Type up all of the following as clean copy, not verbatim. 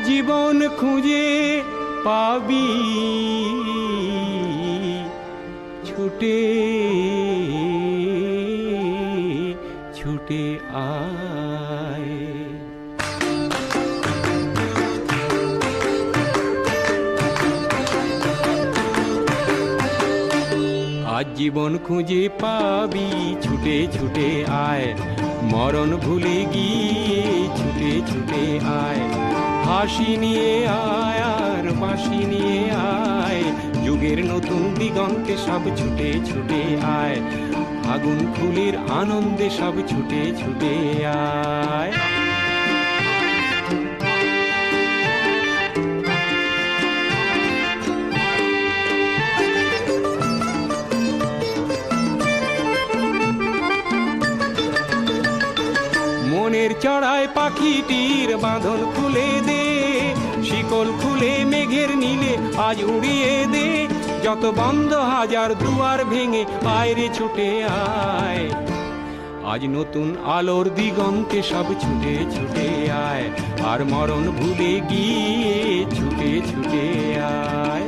জীবন খুঁজে পাবি ছুটে ছুটে আয়। আজ জীবন খুঁজে পাবি ছুটে ছুটে আয়, মরণ ভুলে গিয়ে ছুটে ছুটে আয়। হাসি নিয়ে আয় আর বাঁশি নিয়ে আয়, যুগের নতুন দিগন্তে সব ছুটে ছুটে আয়। আগুন ফুলের আনন্দে সব ছুটে ছুটে আয়। মনের চড়ায় পাখিটির বাঁধন খুলে দে, শিকল খুলে মেঘের নীলে আজ উড়িয়ে দে। যত বন্ধ হাজার দুয়ার ভেঙে আয় রে ছুটে আয়। আজ নতুন আলোর দিগন্তে সব ছুটে ছুটে আয়, আর মরণ ভুলে গিয়ে ছুটে ছুটে আয়।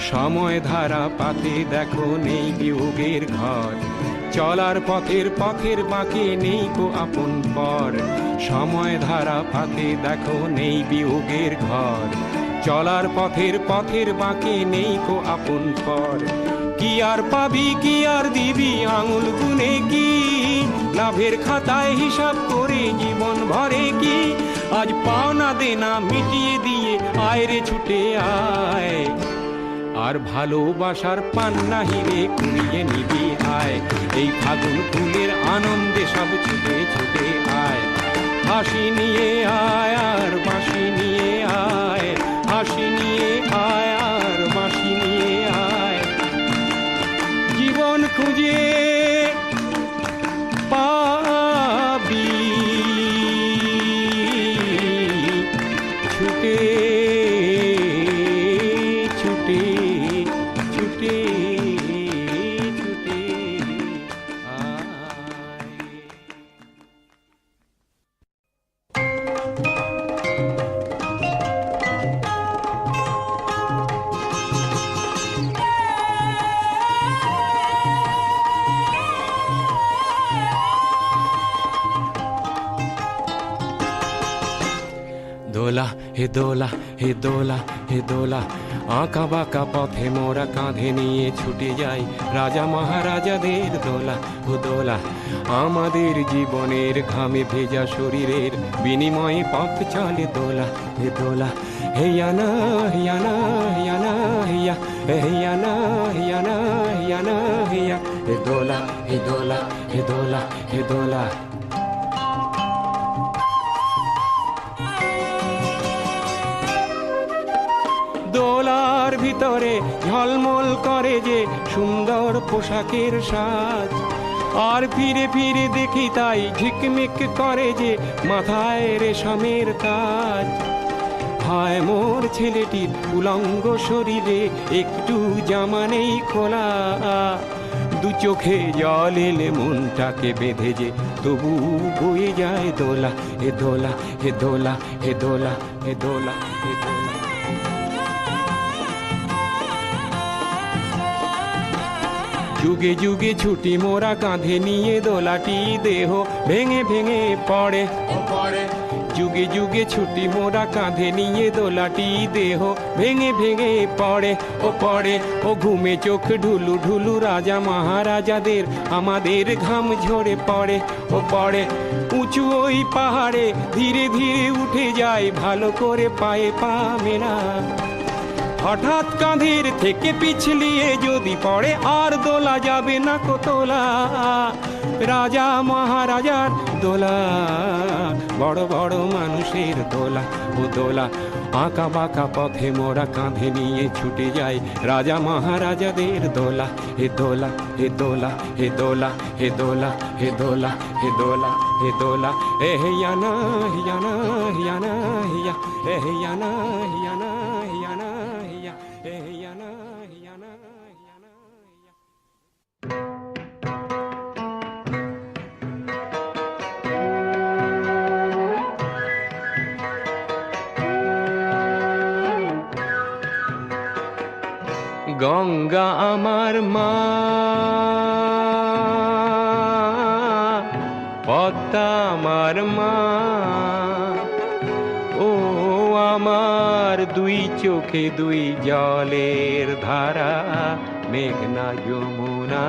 সময় ধারা পাতে দেখো নেই বিয়োগের ঘর, চলার পথের পথের বাঁকে নেই কো আপন পর। সময় ধারা পাতে দেখো নেই বিয়োগের ঘর, চলার পথের পথের বাঁকে নেই কো আপন পর। কি আর পাবি কি আর দিবি আঙুল গুনে কি, লাভের খাতায় হিসাব করে জীবন ভরে কি। আজ পাওনা দেনা মিটিয়ে দিয়ে আয় রে ছুটে আয়, আর ভালোবাসার পান্না হিরে কুড়িয়ে নিবি আয়। এই ফাগুন ফুলের আনন্দে সব ছুটে ছুটে আয়। হাসি নিয়ে আয় আর বাঁশি নিয়ে আয়, হাসি নিয়ে আয় আর বাঁশি নিয়ে আয়। জীবন খুঁজে পাবি ছুটে ছুটে ছুটে ছুটে আয়। দোলা হে দোলা হে দোলা হে দোলা, আঁকা বাঁকা পথে মোরা কাঁধে নিয়ে ছুটে যাই। রাজা মহারাজাদের দোলা ও দোলা, আমাদের জীবনের ঘামে ভেজা শরীরের বিনিময়ে পথ চলে। দোলা হে দোলা, হেয়ানা হিয়ানা হিয়ানা হিয়া, হেয়ানা হিয়ানা হিয়ানা হিয়া। হে দোলা হে দোলা হে দোলা হে দোলা। দোলার ভিতরে ঝলমল করে যে সুন্দর পোশাকের সাজ, আর ফিরে ফিরে দেখি তাই ঝিকমিক করে যে মাথায় রেশমের তাজ। হায় মোর ছেলেটির উলঙ্গ শরীরে একটু জামা নেই খোলা, দু চোখে জল এলে মনটাকে বেঁধে যে তবু বয়ে যায় দোলা। হে দোলা হে দোলা হে দোলা হে দোলা হে দোলা। যুগে যুগে ছুটি মোরা কাঁধে নিয়ে, দোলাটি দেহ ভেঙে ভেঙে পড়ে পড়ে। যুগে যুগে ছুটি মোরা কাঁধে নিয়ে, দোলাটি দেহ ভেঙে ভেঙে পড়ে ও পড়ে। ও ঘুমে চোখ ঢুলু ঢুলু রাজা মহারাজাদের আমাদের ঘাম ঝরে পড়ে ও পড়ে। উঁচু ওই পাহাড়ে ধীরে ধীরে উঠে যায়, ভালো করে পায়ে পা মেলা। হঠাৎ কাঁধের থেকে পিছলিয়ে যদি পড়ে, আর দোলা যাবে না কো তোলা। রাজা মহারাজার দোলা, বড় বড় মানুষের দোলা ও দোলা। আঁকা বাঁকা পথে মোরা কাঁধে নিয়ে ছুটে যাই, রাজা মহারাজাদের দোলা। হে দোলা হে দোলা হে দোলা হে দোলা হে দোলা হে দোলা হে দোলা। এ হিয়ানা হিয়ানা হিয়ানা হিয়া, এ হিয়ানা হিয়ানা হিয়ানা হিয়া, এ হিয়ানা হিয়ানা হিয়ানা হিয়া। গঙ্গা আমার মা, পদ্মা আমার মা, ও আমার দুই চোখে দুই জলের ধারা, মেঘনা যমুনা।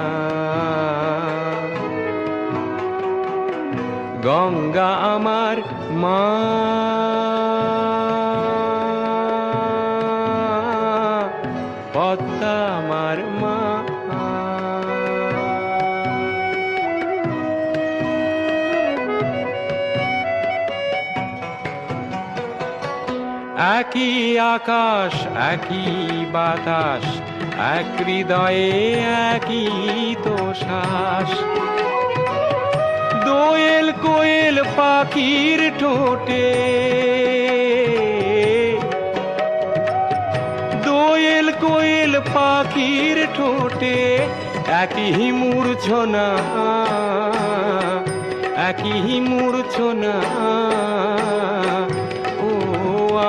গঙ্গা আমার মা, পদ্মা আমার মা। একই আকাশ একই বাতাস, এক হৃদয়ে একই তো শ্বাস। দোয়েল কোয়েল পাখির ঠোঁটে, দোয়েল কোয়েল পাখির ঠোঁটে একই মূর্ছনা, একই মূর্ছনা। ও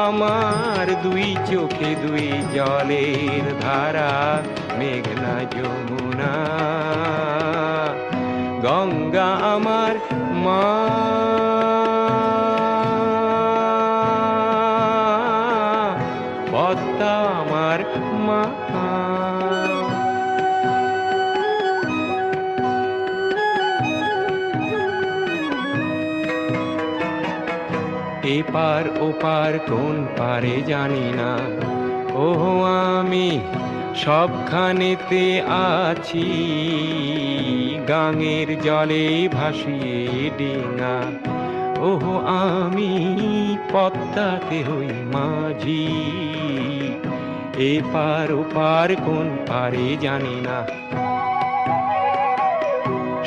আমার দুই চোখে দুই জলের ধারা, মেঘনা যমুনা। গঙ্গা আমার মা, পদ্মা আমার মা। এপার ওপার কোন পারে জানি না, ও আমি সবখানেতে আছি। গাঙের জলে ভাসিয়ে ডিঙা, ও আমি পদ্মাতে হই মাঝি। এপার ওপার কোন পারে জানি না,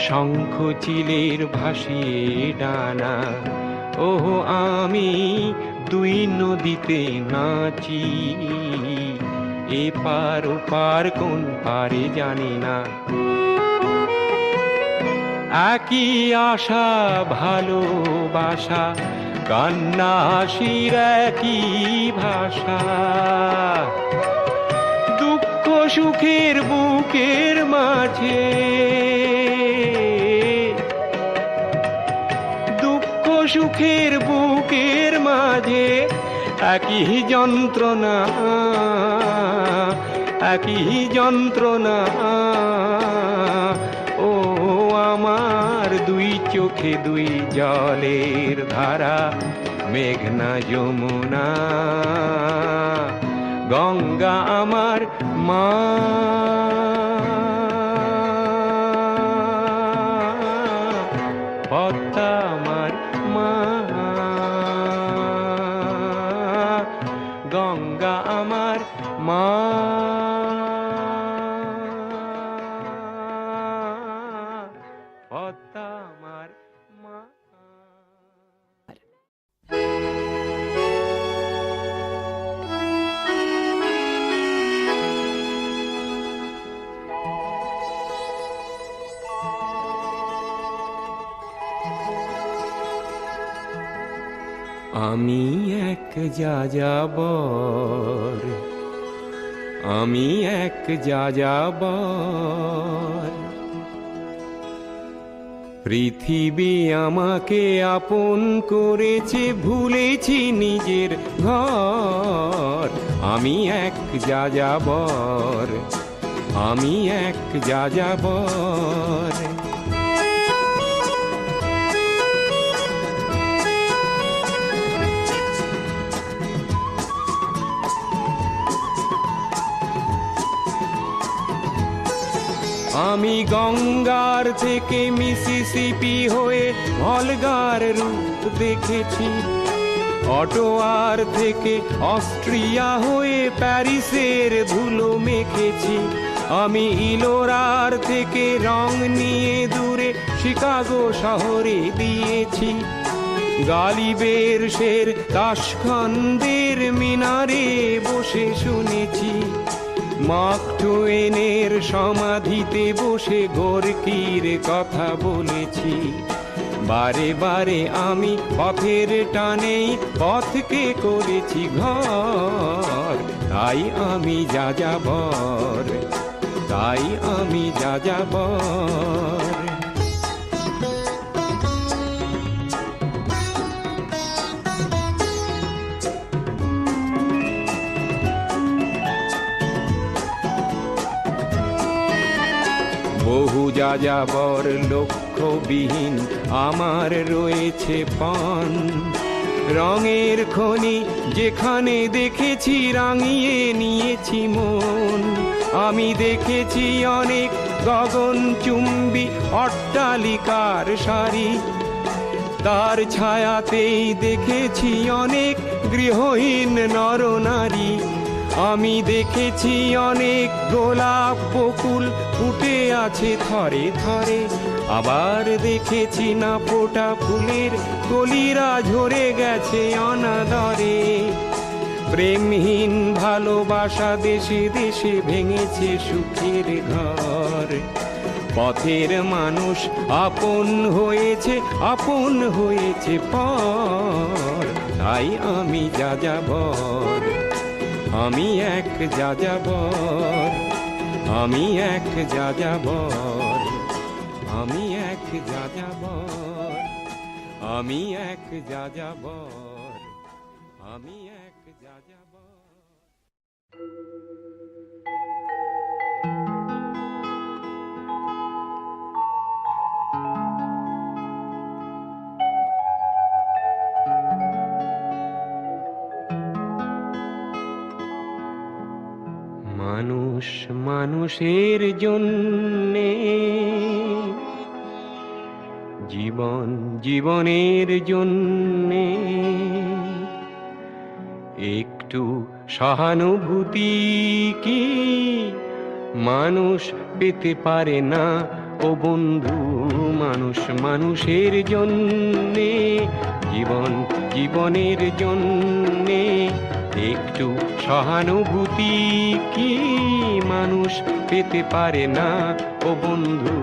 শঙ্খ চিলের ভাসিয়ে ডানা, ও আমি দুই নদীতে নাচি। এপার ওপার কোন পারে জানি না, একই আশা ভালোবাসা, কান্না হাসির একই ভাষা। দুঃখ সুখের বুকের মাঝে, দুঃখ সুখের বুকের মাঝে একই যন্ত্রণা, একই যন্ত্রণা। ও আমার দুই চোখে দুই জলের ধারা, মেঘনা যমুনা। গঙ্গা আমার মা, পদ্মা আমার মা। গঙ্গা আমার মা, পদ্মা আমার মা। আমি এক যাযাবর, আমি এক যাযাবর। পৃথিবী আমাকে আপন করেছে, ভুলেছি নিজের ঘর। আমি এক যাযাবর, আমি এক যাযাবর। আমি গঙ্গার থেকে মিসিসিপি হয়ে ভলগার রূপ দেখেছি, অটোয়ার থেকে অস্ট্রিয়া হয়ে প্যারিসের ধুলো মেখেছি। আমি ইলোরার থেকে রং নিয়ে দূরে শিকাগো শহরে দিয়েছি। গালিবের শের তাশখন্দের মিনারে বসে শুনেছি। মার্ক টুয়েনের সমাধিতে বসে গোর্কির কথা বলেছি। বারে বারে আমি পথের টানেই পথকে করেছি ঘর। তাই আমি যাযাবর, তাই আমি যাযাবর। বহু যাযাবর লক্ষ্যবিহীন আমার রয়েছে পান, রঙের খনি যেখানে দেখেছি রাঙিয়ে নিয়েছি মন। আমি দেখেছি অনেক গগনচুম্বী অট্টালিকার সারি, তার ছায়াতেই দেখেছি অনেক গৃহহীন নরনারী। আমি দেখেছি অনেক গোলাপ বকুল ফুটে আছে থরে থরে, আবার দেখেছি না ফোটা ফুলের কলিরা ঝরে গেছে অনাদরে। প্রেমহীন ভালোবাসা দেশে দেশে ভেঙেছে সুখের ঘর, পথের মানুষ আপন হয়েছে পর। তাই আমি যাযাবর, আমি এক যাযাবর, আমি এক যাযাবর, আমি এক যাযাবর, আমি এক যাযাবর, আমি এক যাযাবর। মানুষ মানুষের জন্যে, জীবন জীবনের জন্যে, একটু সহানুভূতি কি মানুষ পেতে পারে না ও বন্ধু? মানুষ মানুষের জন্যে, জীবন জীবনের জন্যে, একটু সহানুভূতি কি মানুষ পেতে পারে না ও বন্ধু?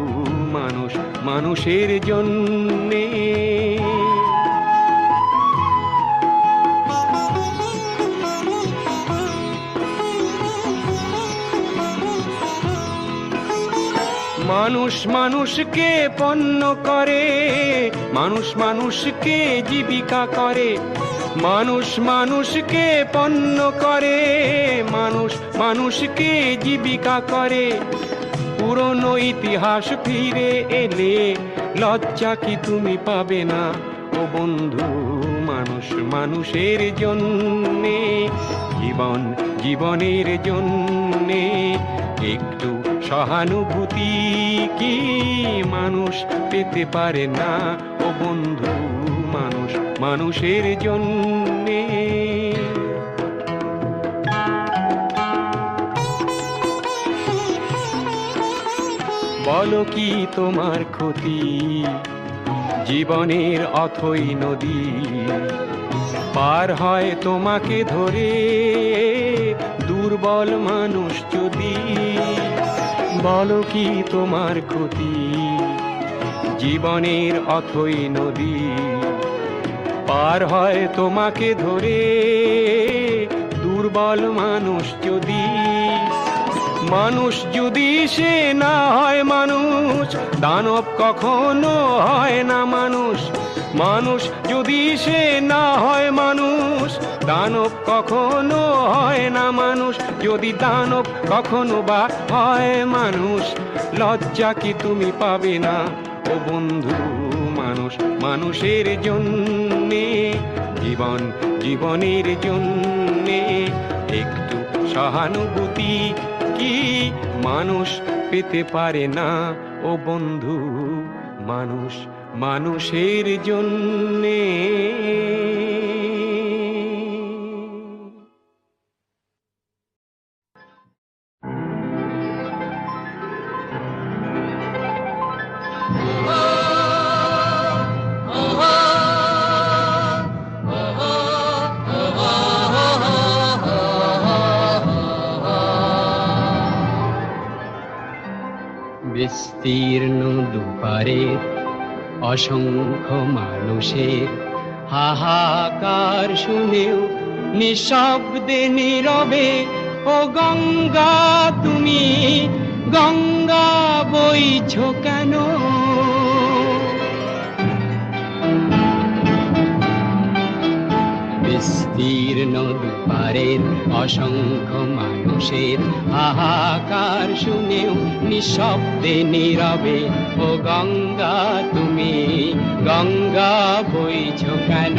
মানুষ মানুষের জন্যে। মানুষ মানুষকে পণ্য করে, মানুষ মানুষকে জীবিকা করে, মানুষ মানুষকে পণ্য করে, মানুষ মানুষকে জীবিকা করে। পুরনো ইতিহাস ফিরে এলে লজ্জা কি তুমি পাবে না ও বন্ধু? মানুষ মানুষের জন্যে, জীবন জীবনের জন্যে, একটু সহানুভূতি কি মানুষ পেতে পারে না ও বন্ধু? মানুষ মানুষের জন্যে। বলো কি তোমার ক্ষতি জীবনের অথই নদী, পার হয় তোমাকে ধরে দুর্বল মানুষ যদি? বলো কি তোমার ক্ষতি জীবনের অথই নদী, পার হয় তোমাকে ধরে দুর্বল মানুষ যদি? মানুষ যদি সে না হয় মানুষ, দানব কখনো হয় না মানুষ। মানুষ যদি সে না হয় মানুষ, দানব কখনো হয় না মানুষ। যদি দানব কখনো বা হয় মানুষ, লজ্জা কি তুমি পাবে না ও বন্ধু? মানুষ মানুষের জন্যে, জীবন জীবনের জন্যে, একটু সহানুভূতি কি মানুষ পেতে পারে না ও বন্ধু? মানুষ মানুষের জন্যে। বিস্তীর্ণ দুপারের অসংখ্য মানুষের হাহাকার শুনেও নিঃশব্দে নীরবে। ও গঙ্গা তুমি গঙ্গা বইছো কেন? বিস্তীর্ণ দুপারের অসংখ্য মানুষের হাহাকার শুনেও নিঃশব্দে নীরবে। ও গঙ্গা তুমি গঙ্গা বইছো কেন?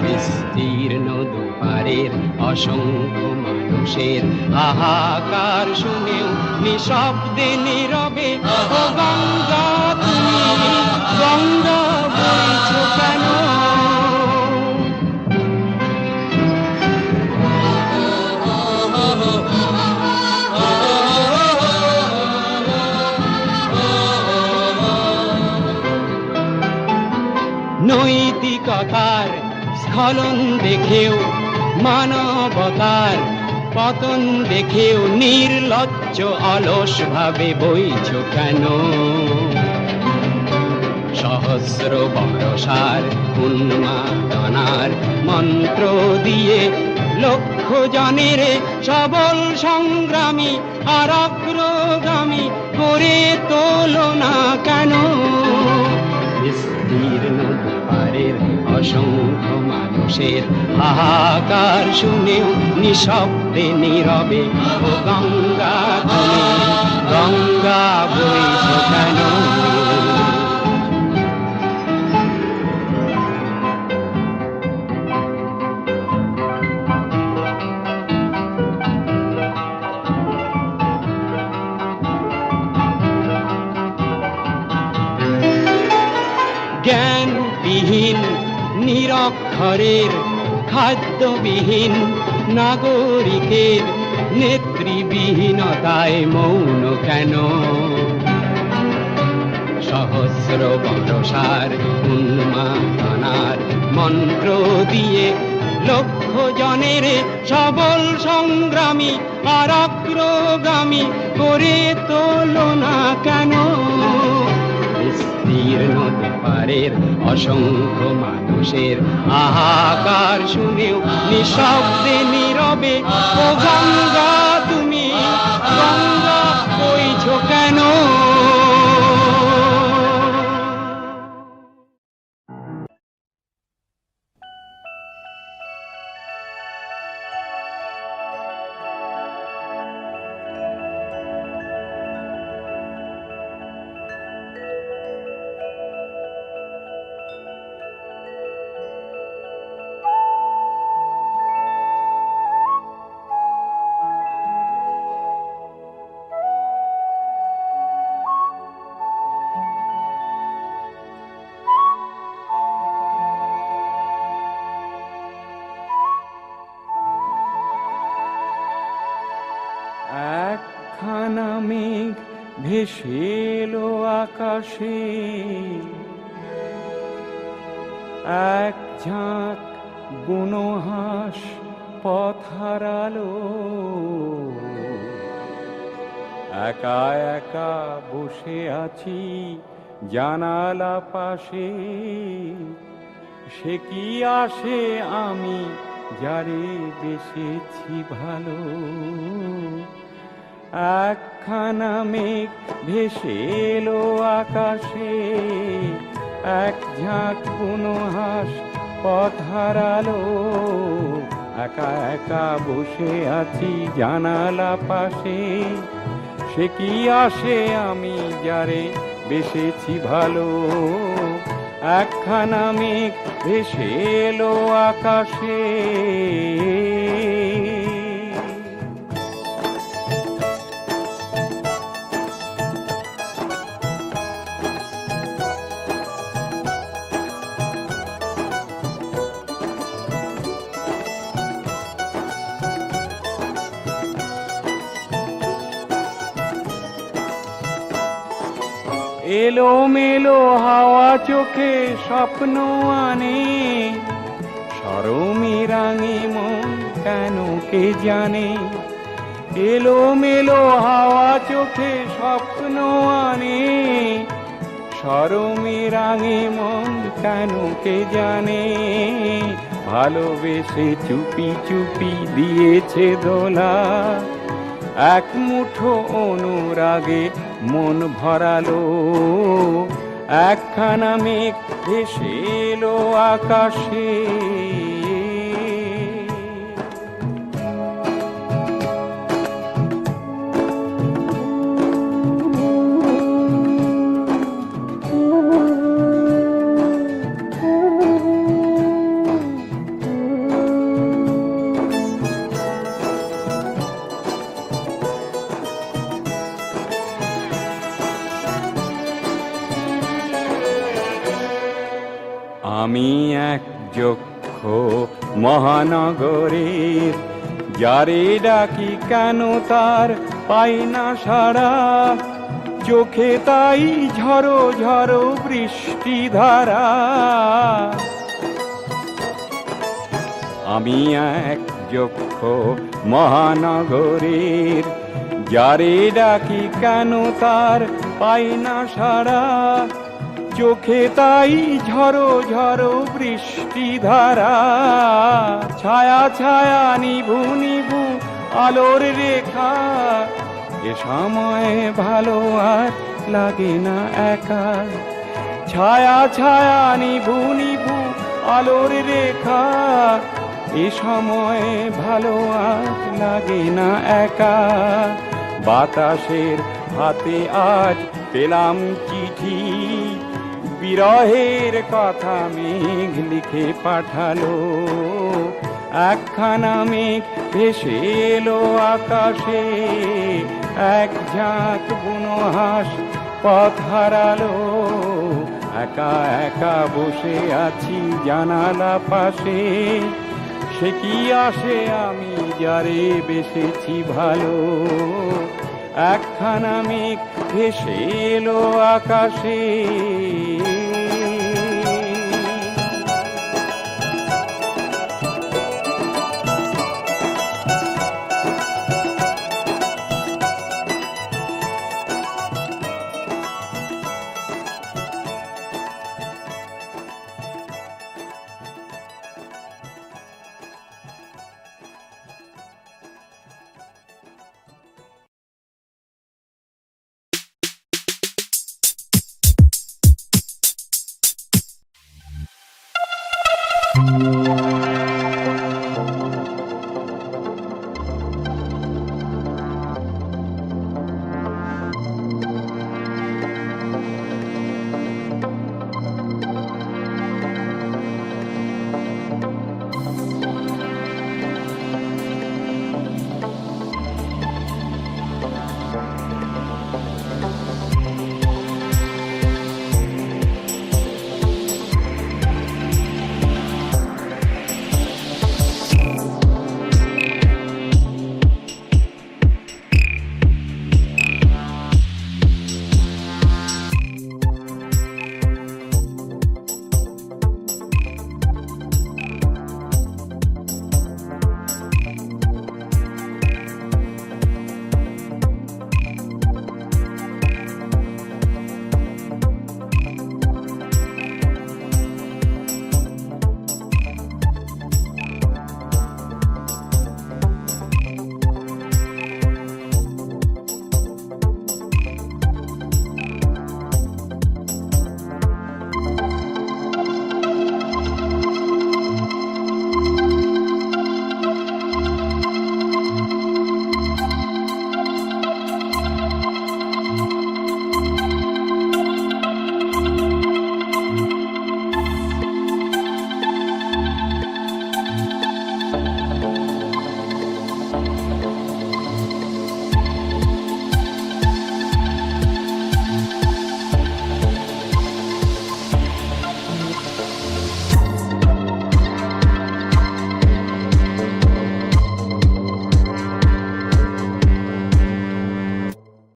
বিস্তীর্ণ দুপারের অসংখ্য মানুষের হাহাকার শুনেও নিঃশব্দে নীরবে। ও গঙ্গা তুমি গঙ্গা বইছো কেন? নৈতিকতার স্খলন দেখেও, মানবতার পতন দেখেও নির্লজ্জ অলস ভাবে বইছো কেন? সহস্র বর্ষার উন্মাদনার মন্ত্র দিয়ে লক্ষ জনের সবল সংগ্রামী আর অগ্রগামী করে তোলো না কেন? বিস্তীর্ণ দুপারের অসংখ্য মানুষের হাহাকার শুনেও নিঃশব্দে নীরবে। ও গঙ্গা তুমি গঙ্গা বইছো কেন? জ্ঞানবিহীন নিরক্ষরের খাদ্যবিহীন নাগরিকের নেতৃবিহীনতায় মৌন কেন? সহস্র বর্ষার উন্মাদনার মন্ত্র দিয়ে লক্ষ জনের সবল সংগ্রামী আর অগ্রগামী করে তোলো না কেন? বিস্তীর্ণ দুপারের অসংখ্য মানুষের হাহাকার শুনেও নিঃশব্দে নীরবে। ও গঙ্গা তুমি গঙ্গা বইছো কেন? একখানা মেঘ ভেসে এলো আকাশে, এক ঝাঁক বুনো হাঁস পথ হারালো। একা একা বসে আছি জানালা পাশে, সে কি আসে আমি যারে বেসেছি ভালো। একখানা মেঘ ভেসে এলো আকাশে, এক ঝাঁক বুনো হাঁস পথ হারালো। একা একা বসে আছি জানালা পাশে, সে কি আসে আমি যারে বেসেছি ভালো। একখানা মেঘ ভেসে এলো আকাশে। এলো মেলো হাওয়া চোখে স্বপ্ন আনে, শরমে রাঙে মন কেন কে জানে। এলো মেলো হাওয়া চোখে স্বপ্ন আনে, শরমে রাঙে মন কেন কে জানে, ভালোবেসে চুপি চুপি দিয়েছে দোলা। এক মুঠো অনুরাগে মন ভরালো, একখানা মেঘ ভেসে এলো আকাশে। আমি এক যক্ষ মহানগরের, যারে ডাকি কেন তার পাই না সাড়া। চোখে তাই ঝড়ো ঝড়ো বৃষ্টি ধারা। আমি এক যক্ষ মহানগরের, যারে ডাকি কেন তার পাই না সাড়া। চোখে তাই ঝড়ো ঝড়ো বৃষ্টি ধারা। ছায়া ছায়া নিভু নিভু আলোর রেখা, এ সময় ভালো আর লাগে না একা। ছায়া ছায়া নিভু নিভু আলোর রেখা, এ সময় ভালো আর লাগে না একা। বাতাসের হাতে আজ পেলাম চিঠি, বিরহের কথা মেঘ লিখে পাঠালো। একখানা মেঘ ভেসে এলো আকাশে, এক ঝাঁক বুনো হাঁস পথ হারালো। একা একা বসে আছি জানালা পাশে, সে কি আসে আমি যারে বেসেছি ভালো। একখানা মেঘ ভেসে এলো আকাশে।